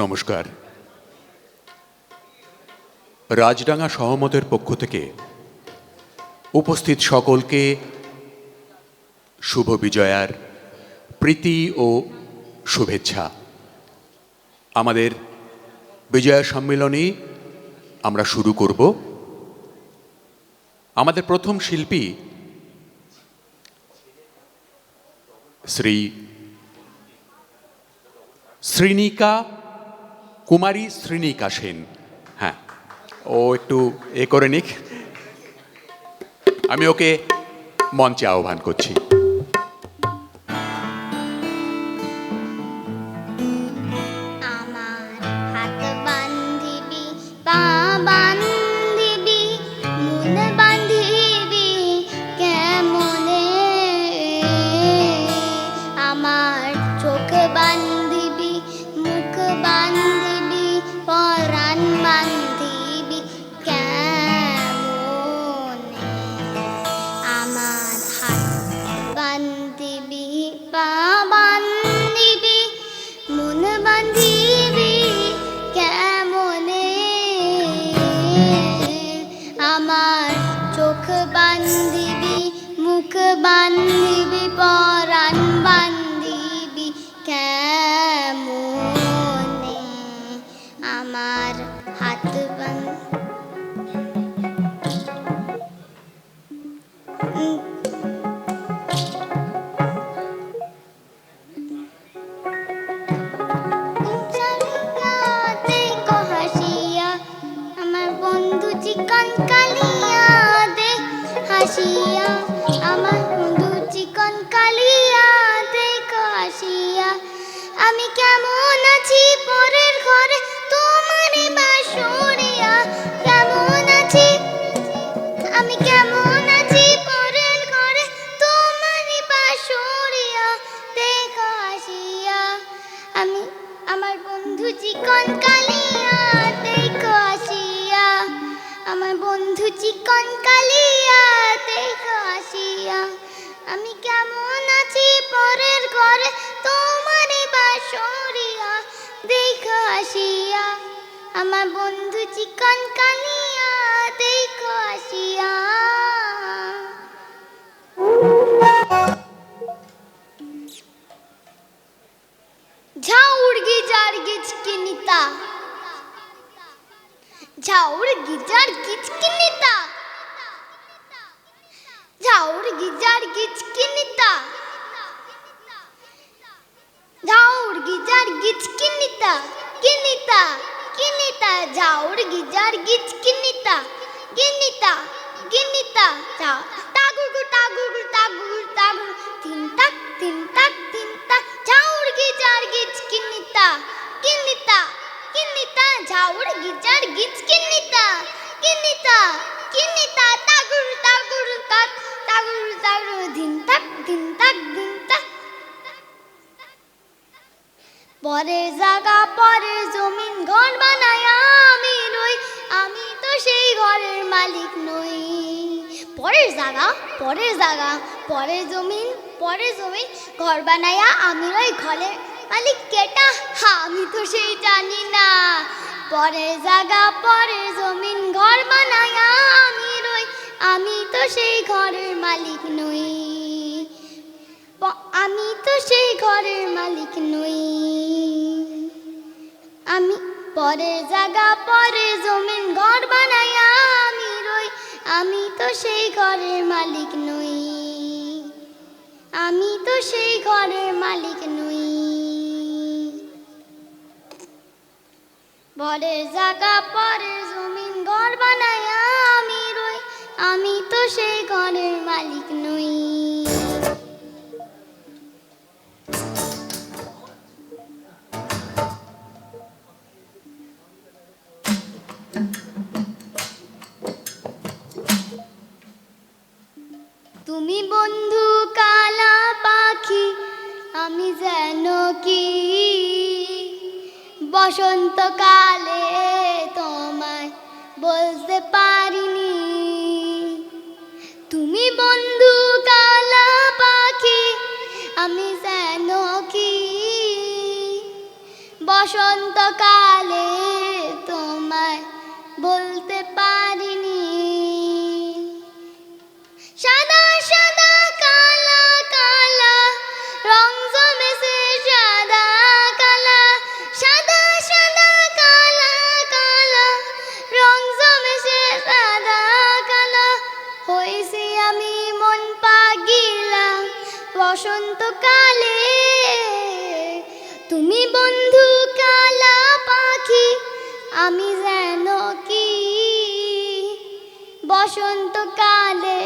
নমস্কার। রাজডাঙ্গা সহমতের পক্ষ থেকে উপস্থিত সকলকে শুভ বিজয়ার প্রীতি ও শুভেচ্ছা। আমাদের বিজয়া সম্মেলনী আমরা শুরু করব। আমাদের প্রথম শিল্পী শ্রী শ্রীনিকা কুমারী শ্রীনিকা সেন। হ্যাঁ, ও একটু করে নিক, আমি ওকে মঞ্চে আহ্বান করছি। বান্ধিবি পরাণ বান্ধিবি কেমনে আমার হাত হাসিয়া আমার বন্ধু চিকন কালিয়া দে হাসিয়া আমার বন্ধু চিকন কালিয়া দেখো আসিয়া আমি কেমন আছি পরের ঘরে তোমারে বাসুরিয়া কেমন আছি আমি কেমন আছি পরের ঘরে তোমারে বাসুরিয়া দেখো আসিয়া আমি আমার বন্ধু চিকন কালিয়া দেখো আসিয়া আমার বন্ধু চিকন কালিয়া দেখো আসিয়া আমি কেমন আছি পরের ঘরে তোমারে বাসুরিয়া দেখো আসিয়া আমার বন্ধু চিকন কালিয়া দেখো আসিয়া। ঝাউড় গিজার গিচকিনিতা ঝাউড় গিজার গিচকিনিতা ঝাউড় গিজার গিচকিনিতা ঝাউড় গিজার গিচকিনিতা কিনিতা কিনিতা ঝাউড় গিজার গিচকিনিতা কিনিতা কিনিতা টাগুগু টাগুগু টাগুগু টাগুগু তিন তাক তিন তাক তিন তাক ঝাউড় গিজার গিচকিনিতা কিনিতা কিনিতা ঝাউড় গিজার গিচকিনিতা কিনিতা কিনিতা টাগুগু টাগুগু টাক টাগুগু টাগুগু তিন তাক তিন তাক তিন তাক পরের জায়গা পরের জমিন ঘর বানায়া আমি রই আমি তো সেই ঘরের মালিক নই। পরের জায়গা পরের জায়গা পরের জমিন ঘর বানায়া আমি রই ঘরের মালিক কেটা আমি তো সেই জানি না। পরের জায়গা পরের জমিন ঘর বানায়া আমি রই আমি তো সেই ঘরের মালিক নই। আমি তো সেই ঘরের মালিক নই। আমি পরের জায়গা পরের জমিন ঘর বানায়া আমি রই আমি তো সেই ঘরের মালিক নই। আমি তো সেই ঘরের মালিক নই। পরের জায়গা পরের জমিন ঘর বানায়া আমি রই আমি তো সেই ঘরের মালিক নই। তুমি বন্ধু কালা পাখি আমি যেন কি বসন্তকালে তোমায় বলতে পারিনি। তুমি বন্ধু কালা পাখি আমি যেন কি বসন্ত কালে তোমায় বলতে পারিনি। সাদা সাদা কালা কালা রং জমেছে সাদা কালা, সাদা সাদা কালা কালা রং জমেছে সাদা কালা। হয়েছি আমি মন পাগিলা বসন্তকালে, তুমি বন্ধু কালা পাখি আমি যেন কি বসন্তকালে।